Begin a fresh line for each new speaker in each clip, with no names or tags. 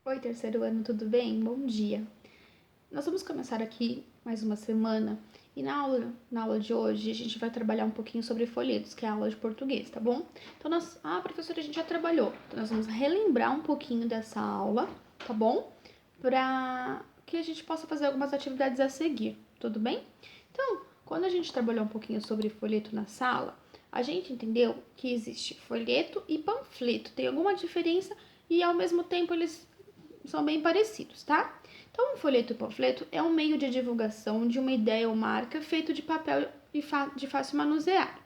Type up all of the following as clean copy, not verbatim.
Oi, terceiro ano, tudo bem? Bom dia. Nós vamos começar aqui mais uma semana e na aula de hoje a gente vai trabalhar um pouquinho sobre folhetos, que é a aula de português, tá bom? Então, professora, a gente já trabalhou. Então, nós vamos relembrar um pouquinho dessa aula, tá bom? Para que a gente possa fazer algumas atividades a seguir, tudo bem? Então, quando a gente trabalhou um pouquinho sobre folheto na sala, a gente entendeu que existe folheto e panfleto. Tem alguma diferença e ao mesmo tempo eles são bem parecidos, tá? Então, um folheto e panfleto é um meio de divulgação de uma ideia ou marca feito de papel de fácil manusear.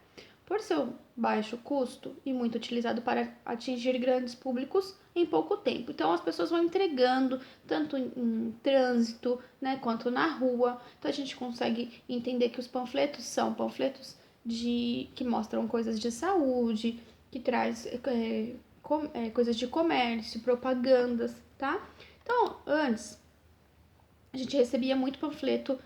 Por seu baixo custo e muito utilizado para atingir grandes públicos em pouco tempo. Então, as pessoas vão entregando tanto em trânsito, né, quanto na rua. Então, a gente consegue entender que os panfletos são panfletos que mostram coisas de saúde, que traz coisas de comércio, propagandas, tá? Então, antes, a gente recebia muito panfleto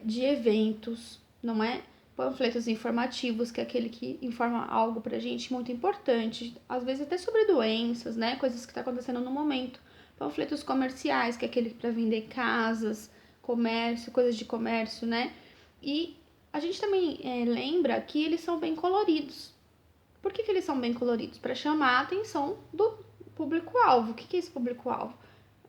de eventos, não é? Panfletos informativos, que é aquele que informa algo pra gente muito importante, às vezes até sobre doenças, né? Coisas que tá acontecendo no momento. Panfletos comerciais, que é aquele para vender casas, comércio, coisas de comércio, né? E a gente também lembra que eles são bem coloridos. Por que eles são bem coloridos? Para chamar a atenção do público-alvo. O que é esse público-alvo?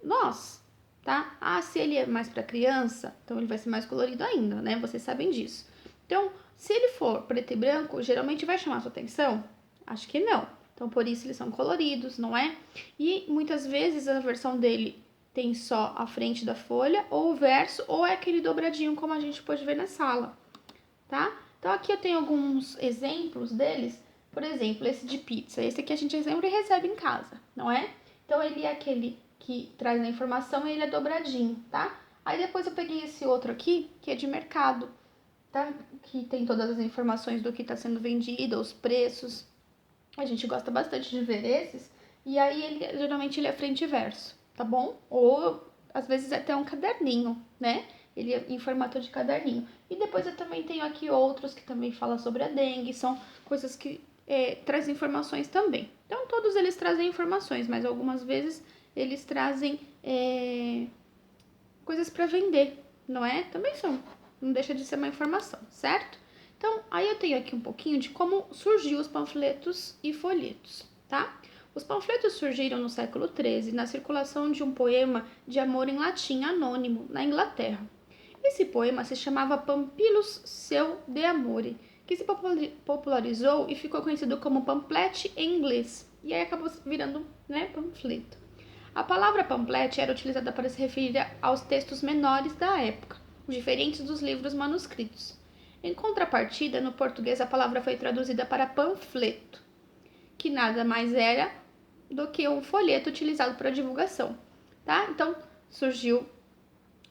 Nós, tá? Se ele é mais para criança, então ele vai ser mais colorido ainda, né? Vocês sabem disso. Então, se ele for preto e branco, geralmente vai chamar a sua atenção? Acho que não. Então, por isso eles são coloridos, não é? E muitas vezes a versão dele tem só a frente da folha, ou o verso, ou é aquele dobradinho, como a gente pode ver na sala, tá? Então, aqui eu tenho alguns exemplos deles. Por exemplo, esse de pizza. Esse aqui a gente sempre recebe em casa, não é? Então, ele é aquele que traz a informação e ele é dobradinho, tá? Aí depois eu peguei esse outro aqui, que é de mercado, tá? Que tem todas as informações do que está sendo vendido, os preços. A gente gosta bastante de ver esses. E aí, geralmente, ele é frente e verso, tá bom? Ou, às vezes, até um caderninho, né? Ele é em formato de caderninho. E depois eu também tenho aqui outros que também falam sobre a dengue. São coisas que trazem informações também. Então, todos eles trazem informações, mas algumas vezes eles trazem coisas para vender, não é? Também são. Não deixa de ser uma informação, certo? Então, aí eu tenho aqui um pouquinho de como surgiu os panfletos e folhetos, tá? Os panfletos surgiram no século XIII, na circulação de um poema de amor em latim anônimo, na Inglaterra. Esse poema se chamava Pampilus seu de Amore, que se popularizou e ficou conhecido como pamphlet em inglês, e aí acabou virando, né, panfleto. A palavra pamphlet era utilizada para se referir aos textos menores da época, diferentes dos livros manuscritos. Em contrapartida, no português a palavra foi traduzida para panfleto, que nada mais era do que um folheto utilizado para divulgação, tá? Então, surgiu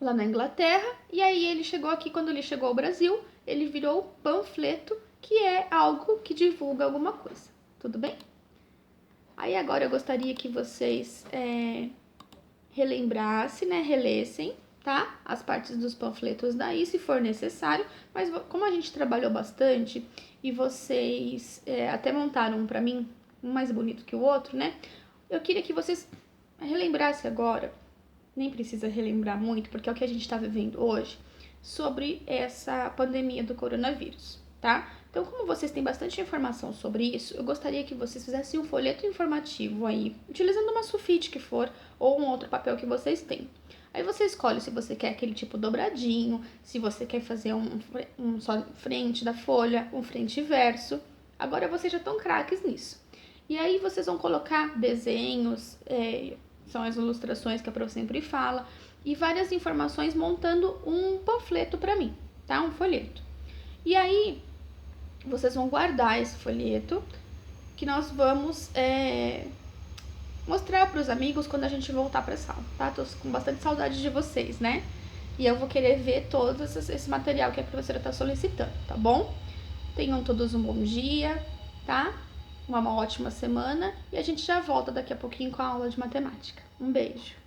lá na Inglaterra e aí ele chegou aqui, quando ele chegou ao Brasil, ele virou panfleto, que é algo que divulga alguma coisa, tudo bem? Aí agora eu gostaria que vocês relembrassem, né, relessem, tá? As partes dos panfletos daí, se for necessário, mas como a gente trabalhou bastante e vocês até montaram um pra mim, um mais bonito que o outro, né? Eu queria que vocês relembrassem agora, nem precisa relembrar muito, porque é o que a gente tá vivendo hoje, sobre essa pandemia do coronavírus, tá? Então, como vocês têm bastante informação sobre isso, eu gostaria que vocês fizessem um folheto informativo aí, utilizando uma sulfite que for, ou um outro papel que vocês têm. Aí você escolhe se você quer aquele tipo dobradinho, se você quer fazer um só frente da folha, um frente e verso. Agora vocês já estão craques nisso. E aí vocês vão colocar desenhos, são as ilustrações que a prof sempre fala, e várias informações montando um panfleto para mim, tá? Um folheto. E aí vocês vão guardar esse folheto, que nós vamos mostrar para os amigos quando a gente voltar para a sala, tá? Tô com bastante saudade de vocês, né? E eu vou querer ver todo esse material que a professora está solicitando, tá bom? Tenham todos um bom dia, tá? Uma ótima semana e a gente já volta daqui a pouquinho com a aula de matemática. Um beijo!